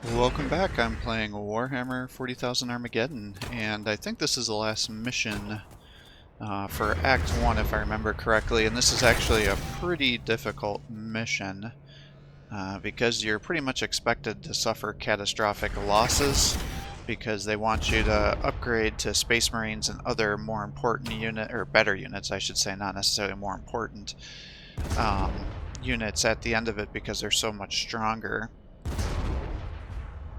Welcome back. I'm playing Warhammer 40,000 Armageddon, and I think this is the last mission for Act 1, if I remember correctly. And this is actually a pretty difficult mission because you're pretty much expected to suffer catastrophic losses because they want you to upgrade to Space Marines and other more important or better units, I should say, not necessarily more important units at the end of it because they're so much stronger.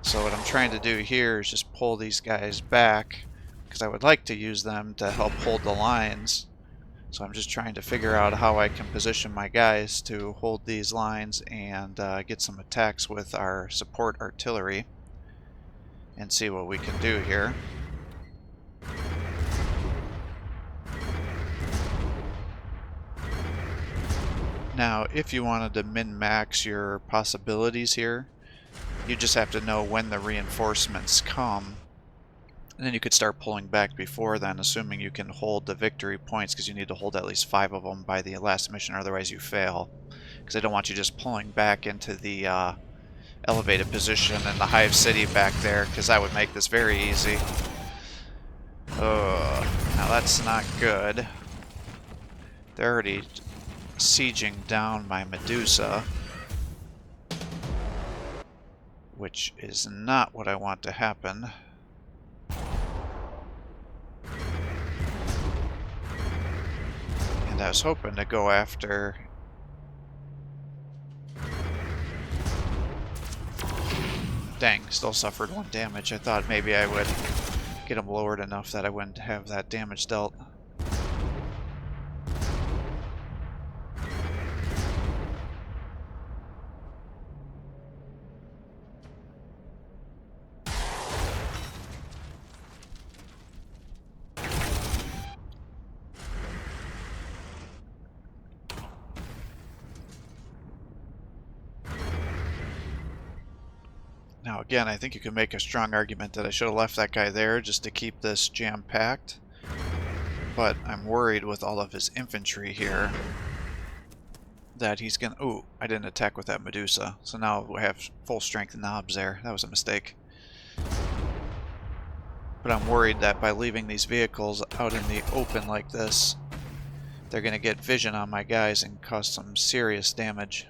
So what I'm trying to do here is just pull these guys back because I would like to use them to help hold the lines. So I'm just trying to figure out how I can position my guys to hold these lines and get some attacks with our support artillery and see what we can do here. Now, if you wanted to min-max your possibilities here, you just have to know when the reinforcements come. And then you could start pulling back before then, assuming you can hold the victory points, because you need to hold at least 5 of them by the last mission, otherwise you fail. Because I don't want you just pulling back into the elevated position in the Hive City back there, because that would make this very easy. Now that's not good. They're already sieging down my Medusa, which is not what I want to happen. I was hoping to go after... Dang, still suffered 1 damage. I thought maybe I would get him lowered enough that I wouldn't have that damage dealt. Now again, I think you can make a strong argument that I should have left that guy there just to keep this jam-packed. But I'm worried with all of his infantry here that he's gonna... Ooh, I didn't attack with that Medusa. So now we have full strength knobs there. That was a mistake. But I'm worried that by leaving these vehicles out in the open like this, they're gonna get vision on my guys and cause some serious damage.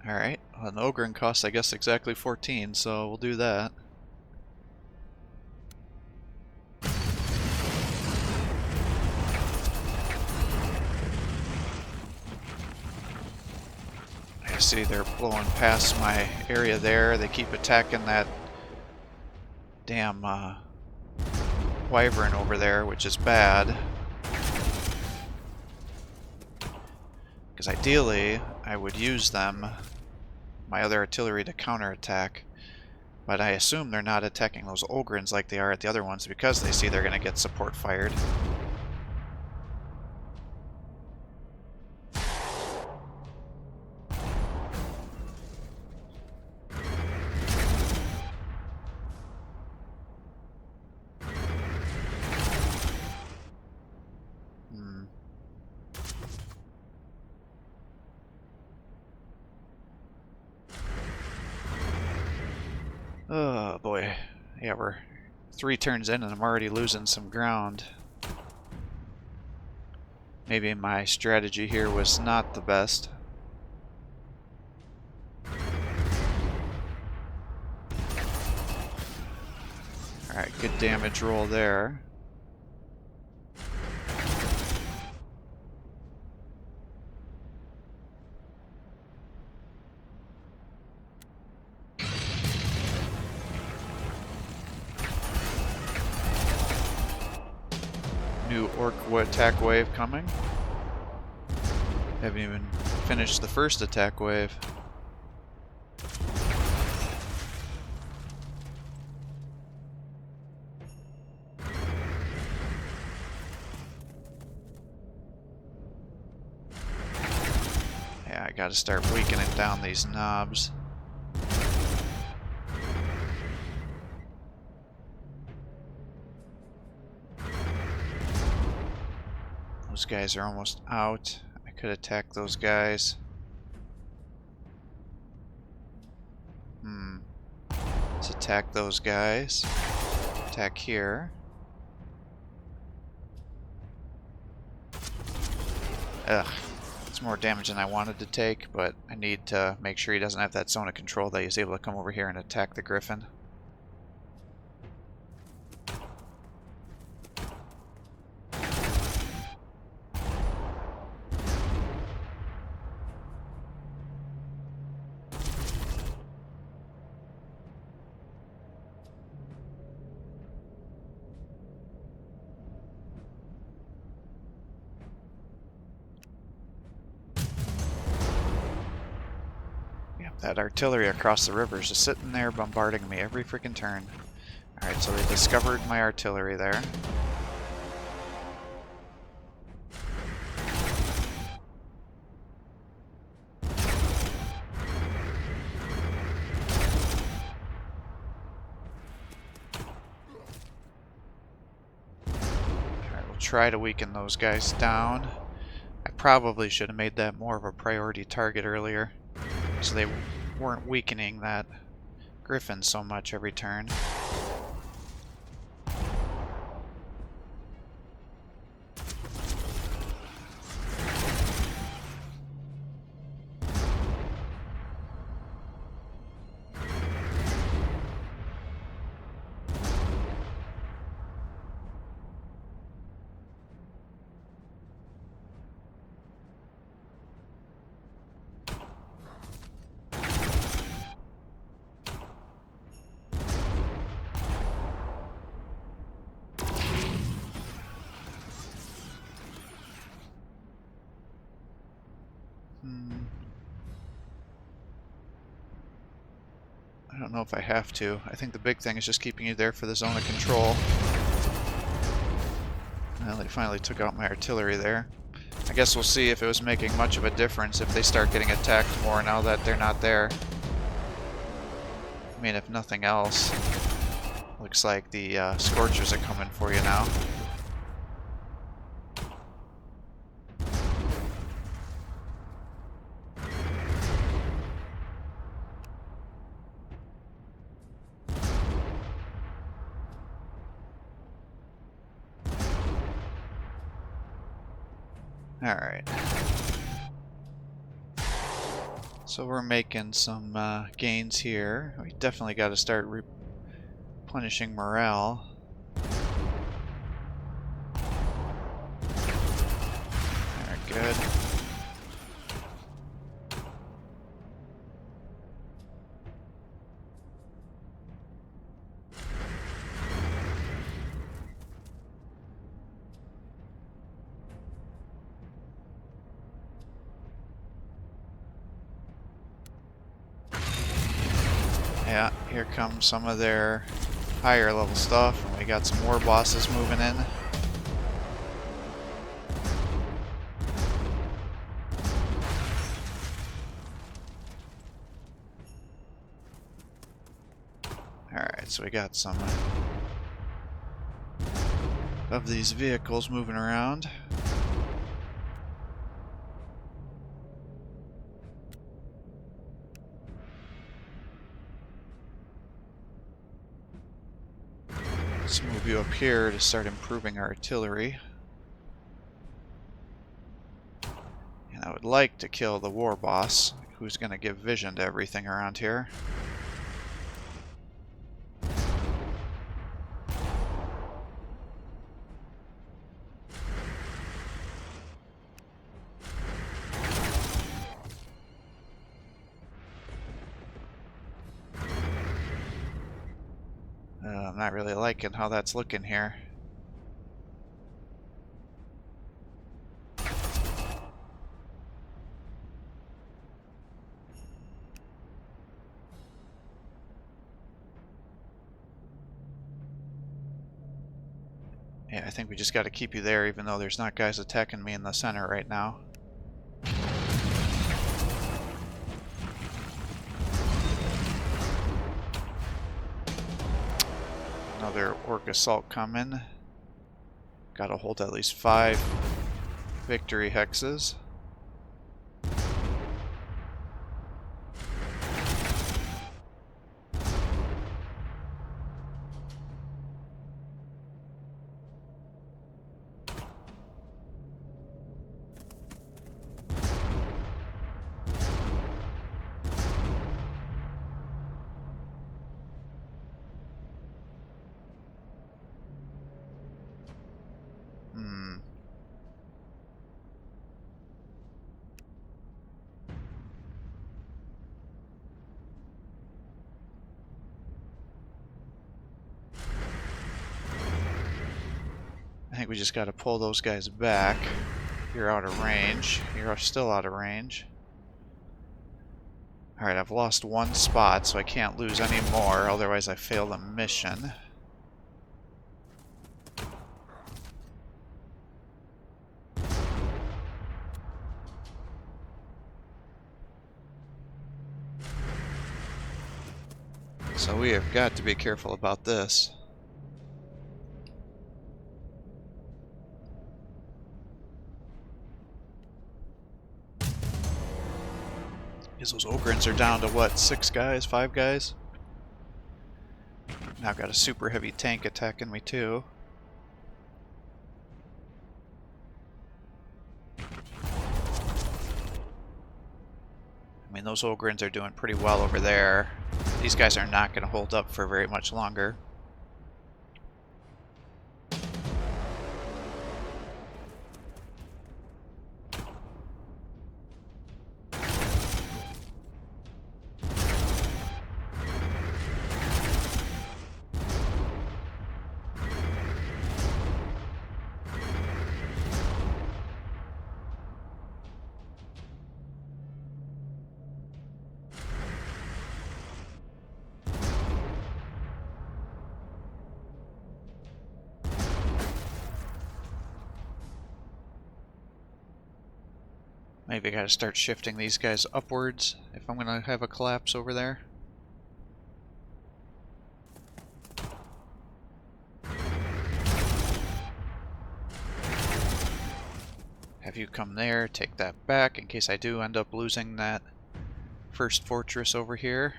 Alright, well, an Ogren costs, I guess, exactly 14, so we'll do that. I see they're blowing past my area there. They keep attacking that damn wyvern over there, which is bad. Because ideally, I would use them, my other artillery, to counterattack. But I assume they're not attacking those Ogrens like they are at the other ones because they see they're going to get support fired. Oh boy. Yeah, we're 3 turns in and I'm already losing some ground. Maybe my strategy here was not the best. Alright, good damage roll there. New orc attack wave coming. Haven't even finished the first attack wave. Yeah, I gotta start weakening down these knobs. Those guys are almost out. I could attack those guys. Let's attack those guys. Attack here. Ugh. It's more damage than I wanted to take, but I need to make sure he doesn't have that zone of control that he's able to come over here and attack the Griffin. That artillery across the river is just sitting there bombarding me every freaking turn. Alright, so they discovered my artillery there. Alright, we'll try to weaken those guys down. I probably should have made that more of a priority target earlier, so they weren't weakening that Griffin so much every turn. I don't know if I have to. I think the big thing is just keeping you there for the zone of control. Well, they finally took out my artillery there. I guess we'll see if it was making much of a difference if they start getting attacked more now that they're not there. I mean, if nothing else, looks like the Scorchers are coming for you now. Alright. So we're making some gains here. We definitely got to start replenishing morale. Alright, good. Yeah, here comes some of their higher level stuff, and we got some more bosses moving in. Alright, so we got some of these vehicles moving around. Let's move you up here to start improving our artillery. And I would like to kill the war boss, who's going to give vision to everything around here. I'm not really liking how that's looking here. Yeah, I think we just got to keep you there, even though there's not guys attacking me in the center right now. Another orc assault coming. Gotta hold at least 5 victory hexes. I think we just got to pull those guys back. You're out of range. You're still out of range. Alright, I've lost one spot, so I can't lose any more, otherwise I fail the mission. So we have got to be careful about this. Because those Ogrins are down to what, 6 guys, 5 guys? Now I've got a super heavy tank attacking me too. I mean, those Ogrins are doing pretty well over there. These guys are not going to hold up for very much longer. Maybe I gotta start shifting these guys upwards if I'm gonna have a collapse over there. Have you come there, take that back in case I do end up losing that first fortress over here.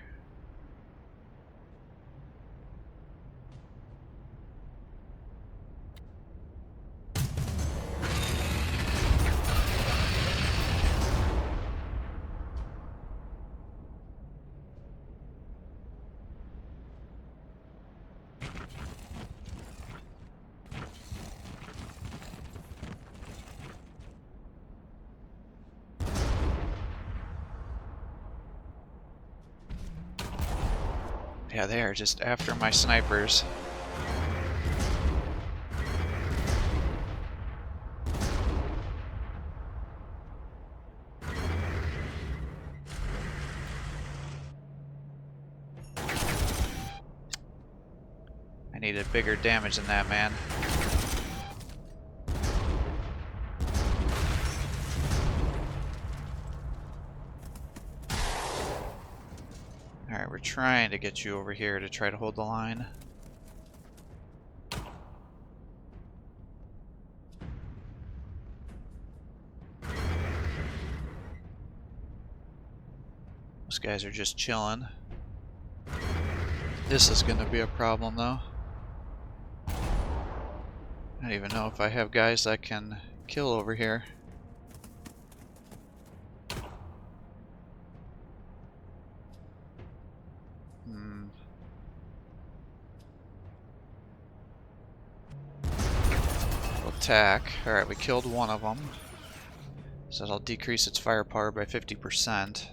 Yeah, they are just after my snipers. I needed bigger damage than that, man. Alright, we're trying to get you over here to try to hold the line. Those guys are just chilling. This is going to be a problem, though. I don't even know if I have guys that can kill over here. Attack. Alright, we killed one of them. So that'll decrease its firepower by 50%.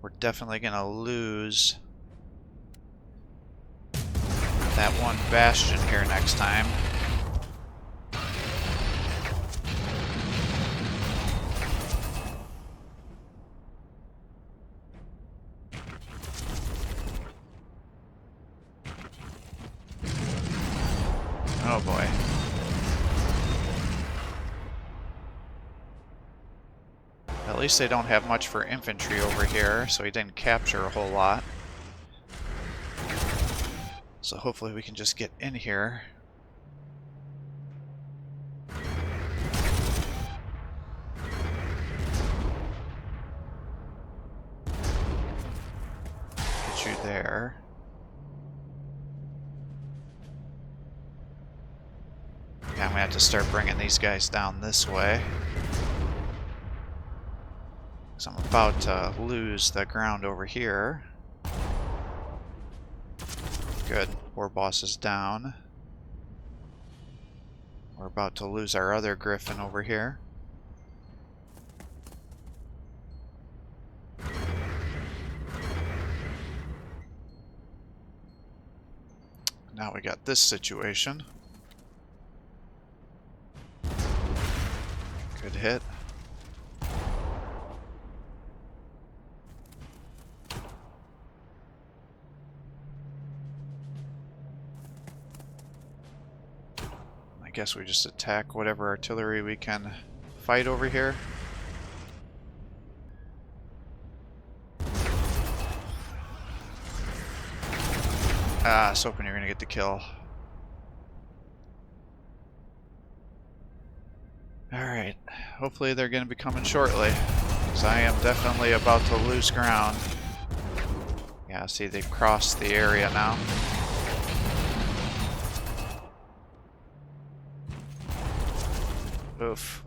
We're definitely going to lose that one bastion here next time. Oh boy. At least they don't have much for infantry over here, so he didn't capture a whole lot. So hopefully we can just get in here. issue there. Yeah, I'm gonna have to start bringing these guys down this way. Because I'm about to lose the ground over here. Good. War boss is down. We're about to lose our other griffin over here. Now we got this situation. Good hit. I guess we just attack whatever artillery we can fight over here. Ah, I was hoping you were going to get the kill. Alright, hopefully they're going to be coming shortly, because I am definitely about to lose ground. Yeah, see, they've crossed the area now. Oof.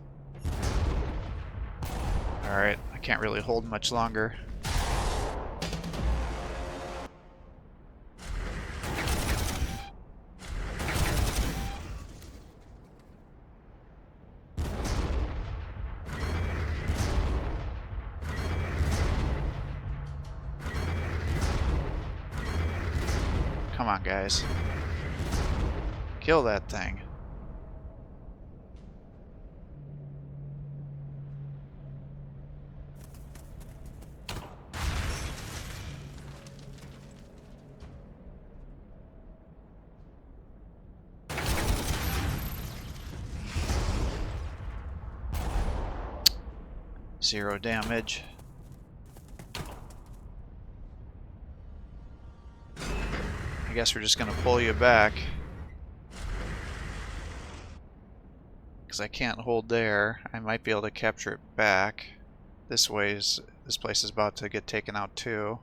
Alright, I can't really hold much longer. Come on, guys. Kill that thing. Zero damage. I guess we're just going to pull you back. Because I can't hold there. I might be able to capture it back. This place is about to get taken out too.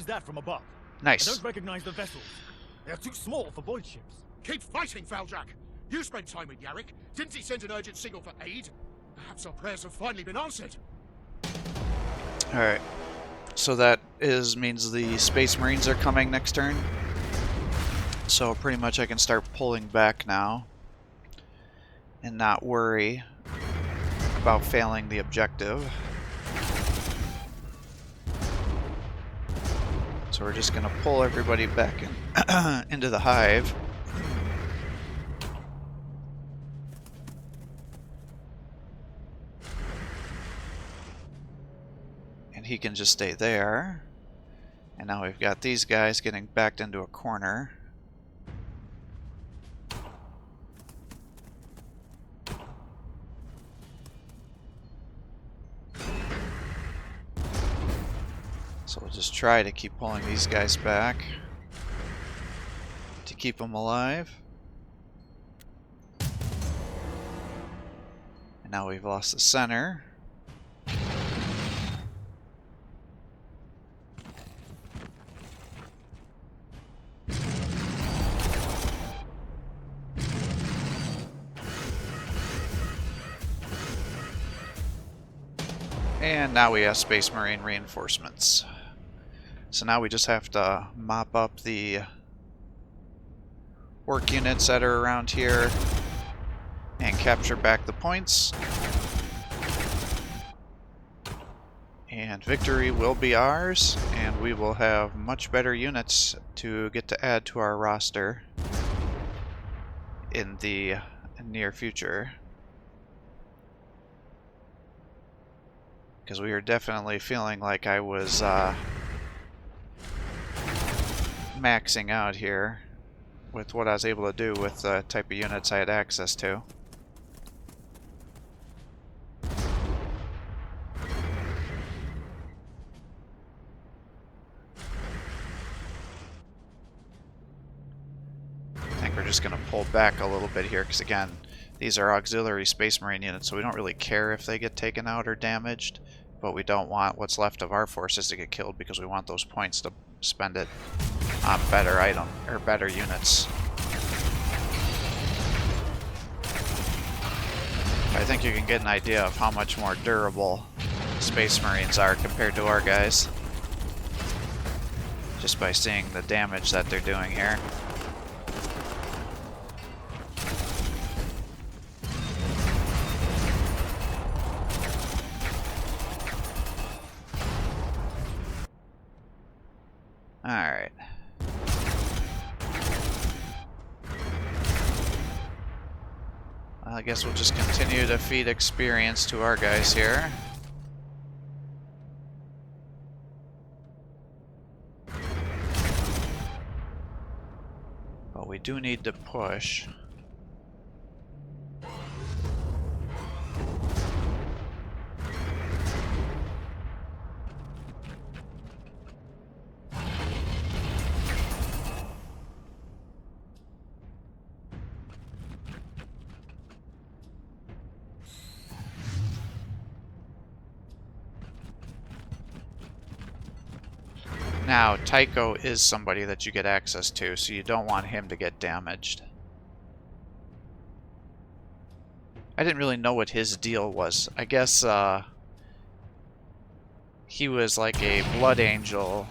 That from above. Nice. I don't recognize the vessels. They're too small for void ships. Keep fighting, Valjack. You spent time with Yarrick. Didn't he send an urgent signal for aid? Perhaps our prayers have finally been answered. Alright. So that means the Space Marines are coming next turn. So pretty much I can start pulling back now. And not worry about failing the objective. So we're just going to pull everybody back into the hive. And he can just stay there. And now we've got these guys getting backed into a corner. So we'll just try to keep pulling these guys back to keep them alive. And now we've lost the center. And now we have Space Marine reinforcements. So now we just have to mop up the work units that are around here and capture back the points. And victory will be ours, and we will have much better units to get to add to our roster in the near future. Because we are definitely feeling like I was maxing out here with what I was able to do with the type of units I had access to. I think we're just going to pull back a little bit here because, again, these are auxiliary Space Marine units, so we don't really care if they get taken out or damaged, but we don't want what's left of our forces to get killed because we want those points to spend it on better better units. I think you can get an idea of how much more durable Space Marines are compared to our guys, just by seeing the damage that they're doing here. Alright. I guess we'll just continue to feed experience to our guys here. But we do need to push. Now, Tycho is somebody that you get access to, so you don't want him to get damaged. I didn't really know what his deal was. I guess he was like a blood angel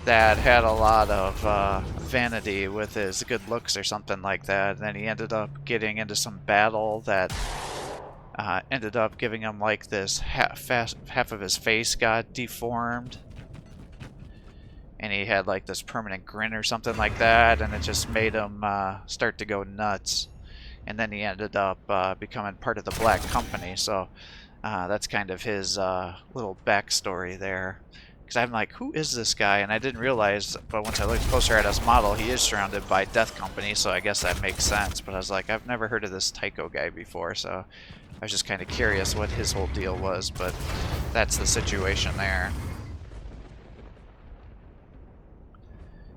that had a lot of vanity with his good looks or something like that. And then he ended up getting into some battle that ended up giving him like this half of his face got deformed, and he had like this permanent grin or something like that, and it just made him start to go nuts. And then he ended up becoming part of the Black Company, so that's kind of his little backstory there. Because I'm like, who is this guy? And I didn't realize, but once I looked closer at his model, he is surrounded by Death Company, so I guess that makes sense. But I was like, I've never heard of this Tycho guy before, so I was just kind of curious what his whole deal was, but that's the situation there.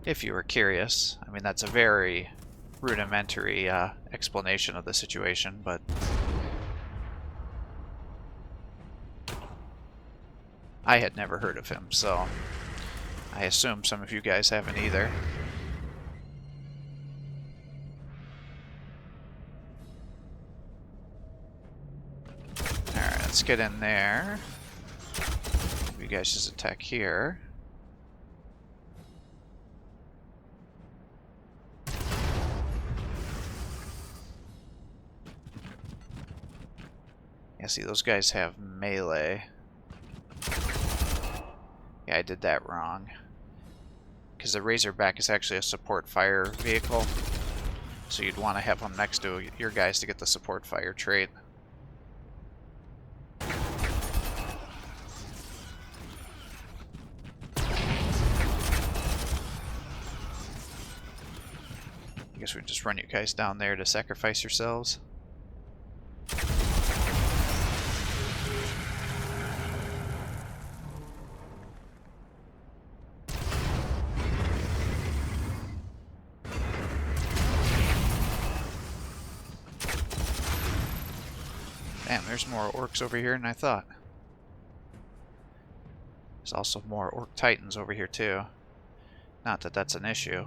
If you were curious. I mean, that's a very rudimentary explanation of the situation, but I had never heard of him, so I assume some of you guys haven't either. Alright, let's get in there. You guys just attack here. Yeah, see, those guys have melee. Yeah, I did that wrong. Because the Razorback is actually a support fire vehicle. So you'd want to have them next to your guys to get the support fire trait. I guess we just run you guys down there to sacrifice yourselves. Damn, there's more orcs over here than I thought. There's also more orc titans over here too. Not that that's an issue.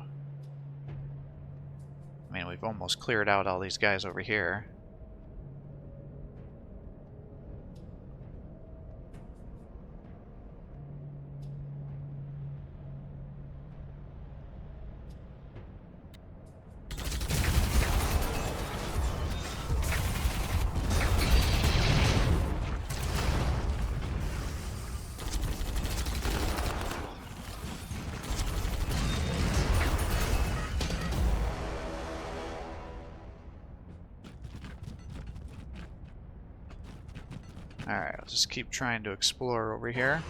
I mean, we've almost cleared out all these guys over here. Alright, I'll just keep trying to explore over here.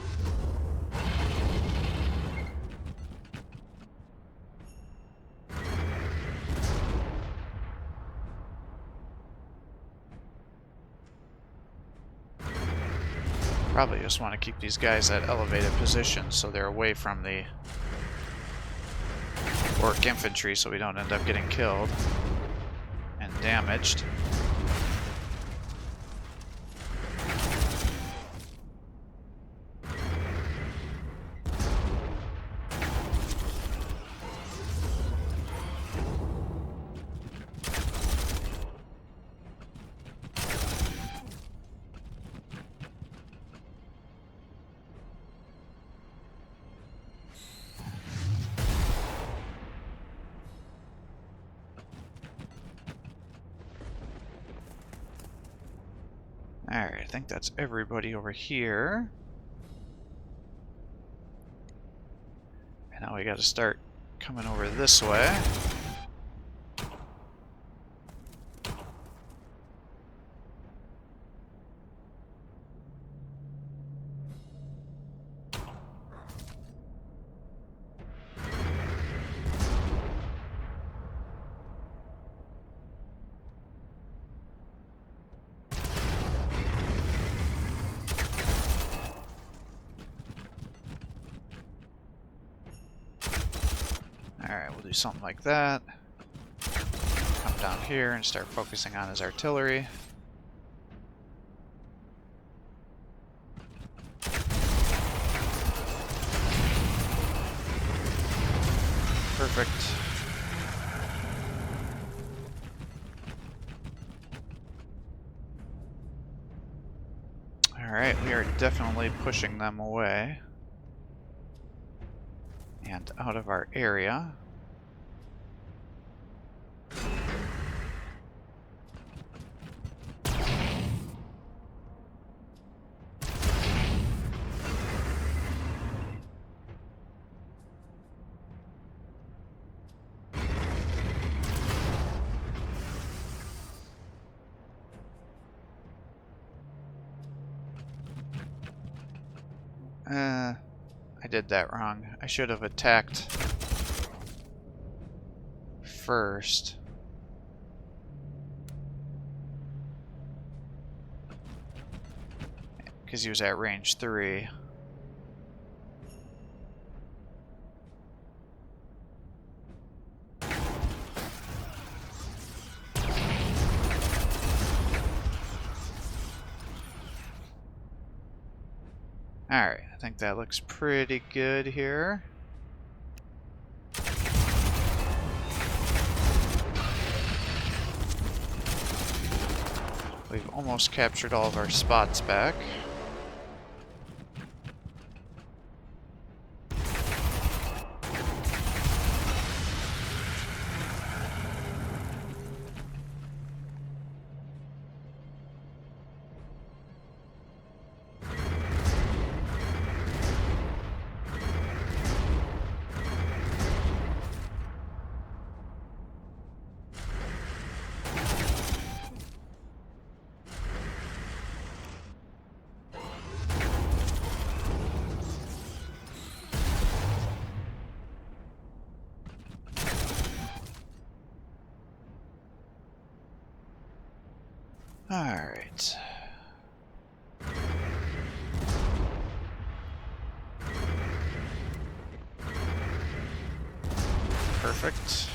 Probably just want to keep these guys at elevated positions so they're away from the orc infantry so we don't end up getting killed and damaged. Alright, I think that's everybody over here. And now we gotta start coming over this way. Alright, we'll do something like that. Come down here and start focusing on his artillery. Perfect. Alright, we are definitely pushing them away and out of our area. I did that wrong. I should have attacked first. Because he was at range 3. Alright, I think that looks pretty good here. We've almost captured all of our spots back. Alright. Perfect.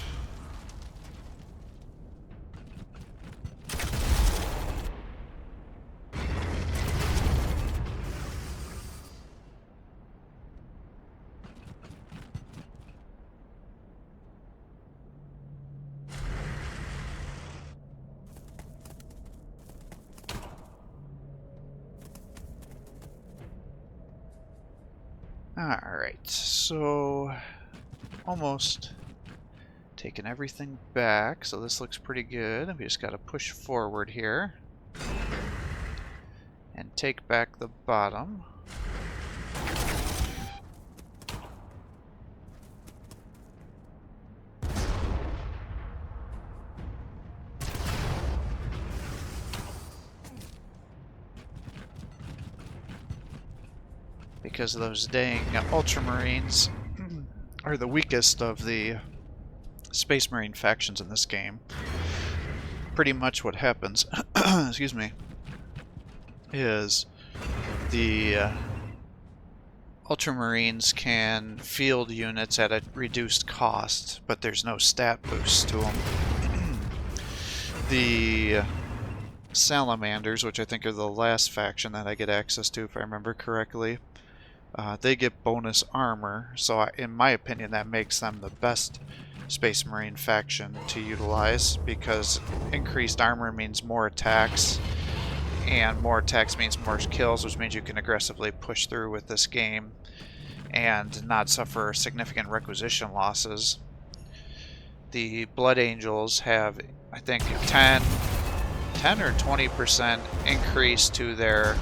Alright, so almost taking everything back, so this looks pretty good. We just gotta push forward here and take back the bottom. Because those dang Ultramarines are the weakest of the Space Marine factions in this game. Pretty much what happens, excuse me, is the Ultramarines can field units at a reduced cost, but there's no stat boost to them. The Salamanders, which I think are the last faction that I get access to, if I remember correctly, they get bonus armor, so in my opinion that makes them the best Space Marine faction to utilize, because increased armor means more attacks, and more attacks means more kills, which means you can aggressively push through with this game and not suffer significant requisition losses. The Blood Angels have, I think, 10 or 20% increase to their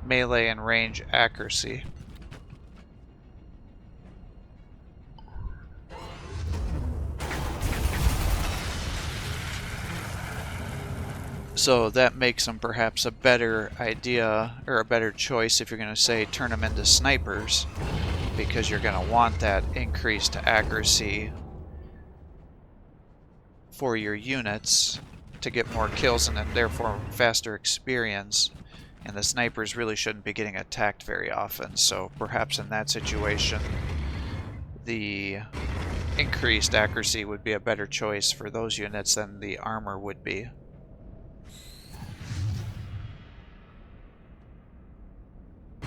melee and range accuracy. So that makes them perhaps a better idea, or a better choice if you're going to say turn them into snipers, because you're going to want that increased accuracy for your units to get more kills and then therefore faster experience. And the snipers really shouldn't be getting attacked very often, so perhaps in that situation the increased accuracy would be a better choice for those units than the armor would be.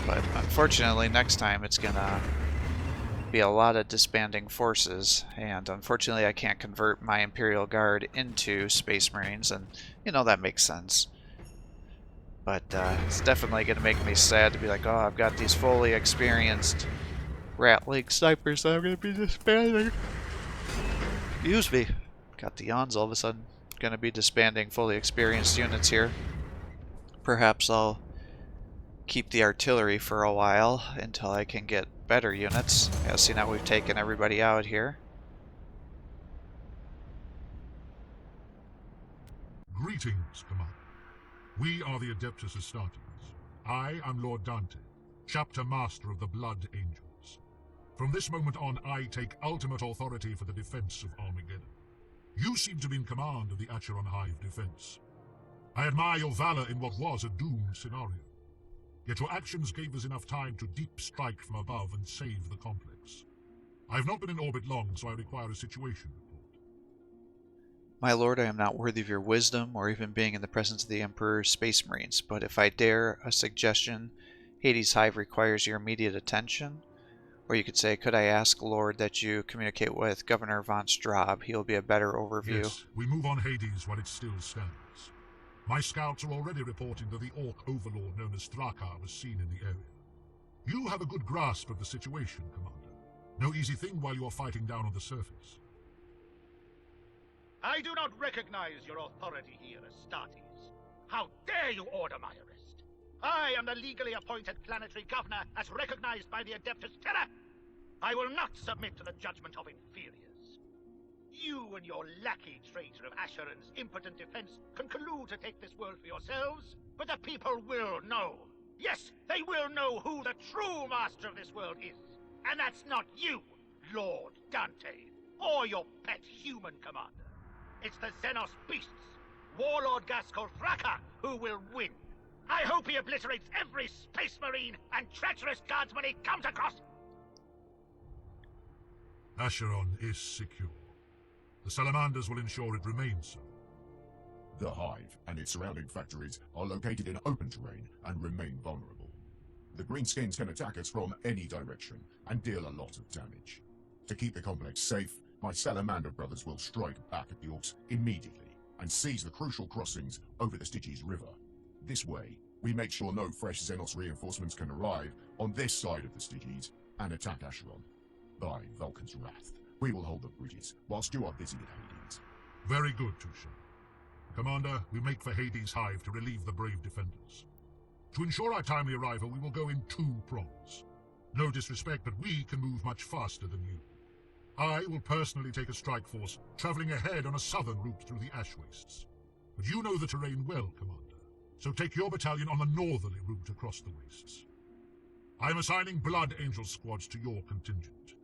But unfortunately next time it's gonna be a lot of disbanding forces, and unfortunately I can't convert my Imperial Guard into Space Marines, and you know, that makes sense. But it's definitely going to make me sad to be like, oh, I've got these fully experienced Rat League snipers that I'm going to be disbanding. Excuse me. Got the yawns all of a sudden. Going to be disbanding fully experienced units here. Perhaps I'll keep the artillery for a while until I can get better units. Yeah, see, now we've taken everybody out here. Greetings, Commander. We are the Adeptus Astartes. I am Lord Dante, Chapter Master of the Blood Angels. From this moment on, I take ultimate authority for the defense of Armageddon. You seem to be in command of the Acheron Hive defense. I admire your valor in what was a doomed scenario. Yet your actions gave us enough time to deep strike from above and save the complex. I have not been in orbit long, so I require a situation report. My lord, I am not worthy of your wisdom, or even being in the presence of the Emperor's Space Marines, but if I dare a suggestion, Hades Hive requires your immediate attention. Or you could say, could I ask, Lord, that you communicate with Governor von Straub? He'll be a better overview. Yes, we move on Hades while it still stands. My scouts are already reporting that the Orc overlord known as Thrakar was seen in the area. You have a good grasp of the situation, Commander. No easy thing while you are fighting down on the surface. I do not recognize your authority here, Astartes. How dare you order my arrest? I am the legally appointed planetary governor as recognized by the Adeptus Terra. I will not submit to the judgment of inferiors. You and your lackey traitor of Acheron's impotent defense can collude to take this world for yourselves, but the people will know. Yes, they will know who the true master of this world is. And that's not you, Lord Dante, or your pet human commander. It's the Xenos beasts, Warlord Gaskell Thrakar, who will win. I hope he obliterates every Space Marine and treacherous guardsman he comes across. Acheron is secure. The Salamanders will ensure it remains so. The Hive and its surrounding factories are located in open terrain and remain vulnerable. The Greenskins can attack us from any direction and deal a lot of damage. To keep the complex safe, my Salamander brothers will strike back at the Orcs immediately and seize the crucial crossings over the Stygies River. This way, we make sure no fresh Xenos reinforcements can arrive on this side of the Stygies and attack Acheron. By Vulcan's wrath, we will hold the bridges whilst you are busy at Hades. Very good, Tusha. Commander, we make for Hades Hive to relieve the brave defenders. To ensure our timely arrival, we will go in 2 prongs. No disrespect, but we can move much faster than you. I will personally take a strike force, traveling ahead on a southern route through the Ash Wastes. But you know the terrain well, Commander, so take your battalion on the northerly route across the wastes. I am assigning Blood Angel squads to your contingent.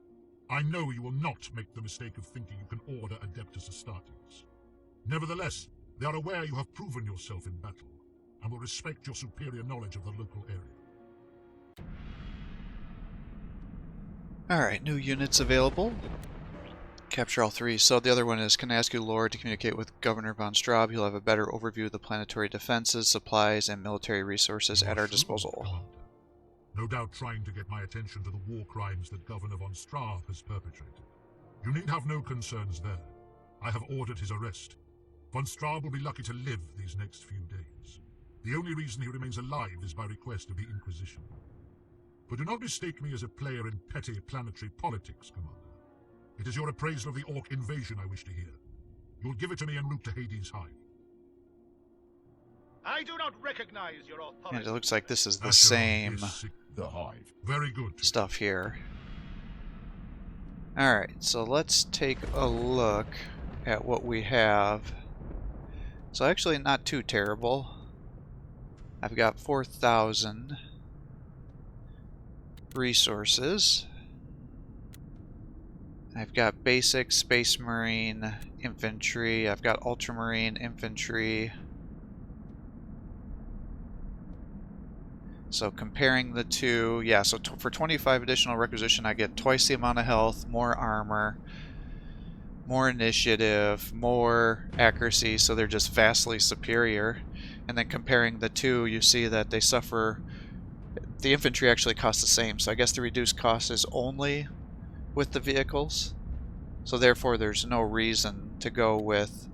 I know you will not make the mistake of thinking you can order Adeptus Astartes. Nevertheless, they are aware you have proven yourself in battle, and will respect your superior knowledge of the local area. Alright, new units available. Capture all three. So the other one is, can I ask you, Lord, to communicate with Governor von Straub? He'll have a better overview of the planetary defenses, supplies, and military resources You at are our sure, disposal. Commander? No doubt trying to get my attention to the war crimes that Governor von Straub has perpetrated. You need have no concerns there. I have ordered his arrest. Von Straub will be lucky to live these next few days. The only reason he remains alive is by request of the Inquisition. But do not mistake me as a player in petty planetary politics, Commander. It is your appraisal of the Orc invasion I wish to hear. You'll give it to me en route to Hades Hive. I do not recognize your authority. And it looks like this is the Asher, same The Hive. Very good. stuff here. Alright, so let's take a look at what we have. So actually not too terrible. I've got 4,000 resources. I've got basic Space Marine infantry. I've got Ultramarine infantry. So comparing the two, yeah, so for 25 additional requisition, I get twice the amount of health, more armor, more initiative, more accuracy, so they're just vastly superior. And then comparing the two, you see that they suffer, the infantry actually costs the same, so I guess the reduced cost is only with the vehicles. So therefore there's no reason to go with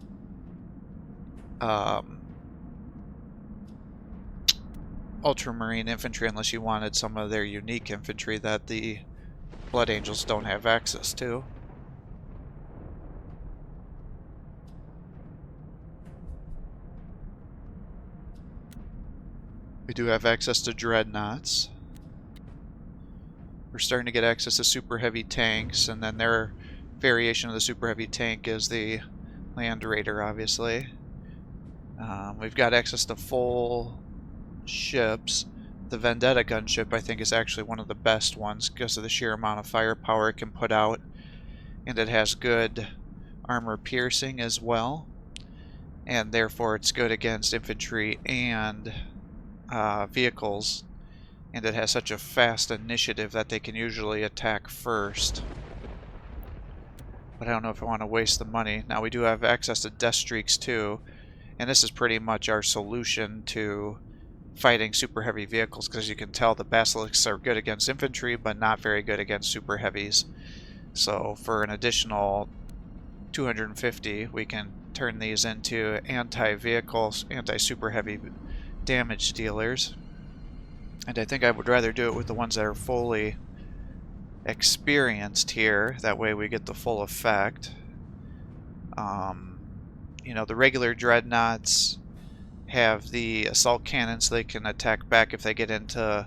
Ultramarine infantry unless you wanted some of their unique infantry that the Blood Angels don't have access to. We do have access to Dreadnoughts. We're starting to get access to super heavy tanks, and then their variation of the super heavy tank is the Land Raider, obviously. We've got access to full ships. The Vendetta gunship, I think, is actually one of the best ones because of the sheer amount of firepower it can put out, and it has good armor piercing as well, and therefore it's good against infantry and vehicles, and it has such a fast initiative that they can usually attack first. But I don't know if I want to waste the money. Now we do have access to Death Streaks too, and this is pretty much our solution to fighting super heavy vehicles, because you can tell the Basilisks are good against infantry but not very good against super heavies. So for an additional 250 we can turn these into anti-vehicles, anti-super heavy damage dealers. And I think I would rather do it with the ones that are fully experienced here, that way we get the full effect. You know, the regular Dreadnoughts have the assault cannon so they can attack back if they get into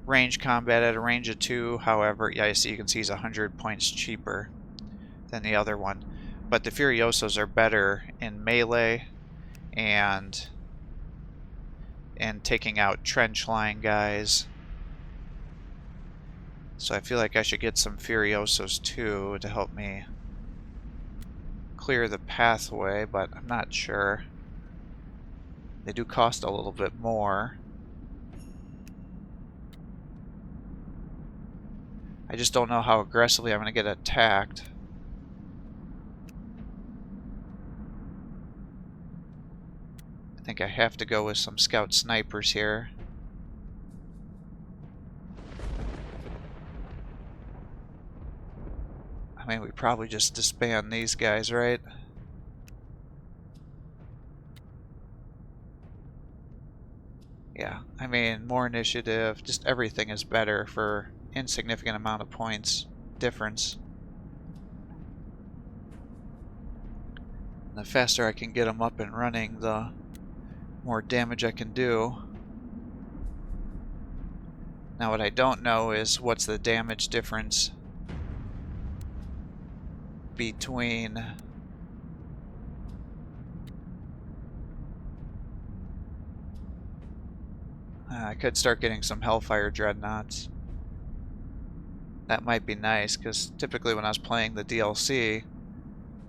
range combat at a range of 2. However, yeah, you can see he's 100 points cheaper than the other one. But the Furiosos are better in melee and taking out trench line guys. So I feel like I should get some Furiosos too to help me clear the pathway, but I'm not sure. They do cost a little bit more. I just don't know how aggressively I'm going to get attacked. I think I have to go with some scout snipers here. I mean, we probably just disband these guys, right? Yeah, I mean, more initiative, just everything is better for insignificant amount of points difference. And the faster I can get them up and running, the more damage I can do. Now what I don't know is what's the damage difference between I could start getting some Hellfire Dreadnoughts. That might be nice, because typically when I was playing the DLC,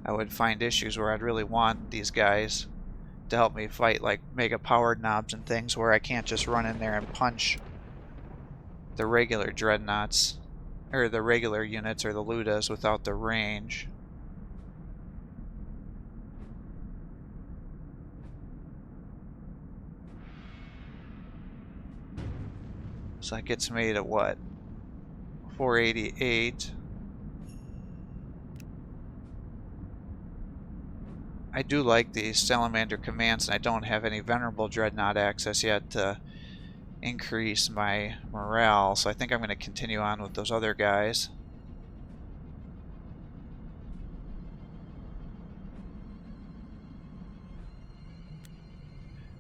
I would find issues where I'd really want these guys to help me fight like mega powered knobs and things, where I can't just run in there and punch the regular Dreadnoughts. or the regular units, or the Ludas without the range. So that gets me to what? 488. I do like these Salamander commands, and I don't have any Venerable Dreadnought access yet to increase my morale, so I think I'm going to continue on with those other guys.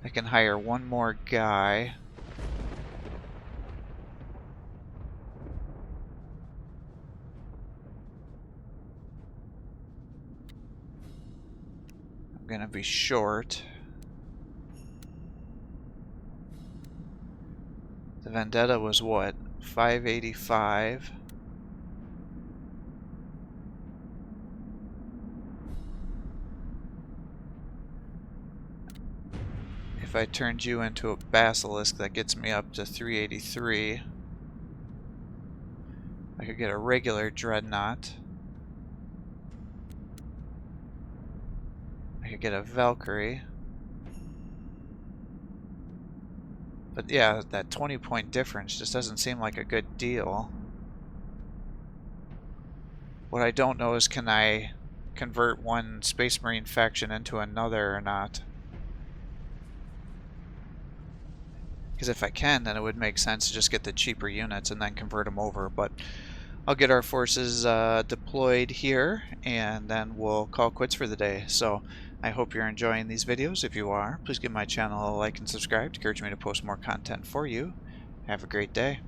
I can hire one more guy. I'm going to be short. The Vendetta was what? 585. If I turned you into a Basilisk, that gets me up to 383. I could get a regular Dreadnought. I could get a Valkyrie. But yeah, that 20-point difference just doesn't seem like a good deal. What I don't know is, can I convert one Space Marine faction into another or not? Because if I can, then it would make sense to just get the cheaper units and then convert them over. But I'll get our forces deployed here, and then we'll call quits for the day. So I hope you're enjoying these videos. If you are, please give my channel a like and subscribe to encourage me to post more content for you. Have a great day.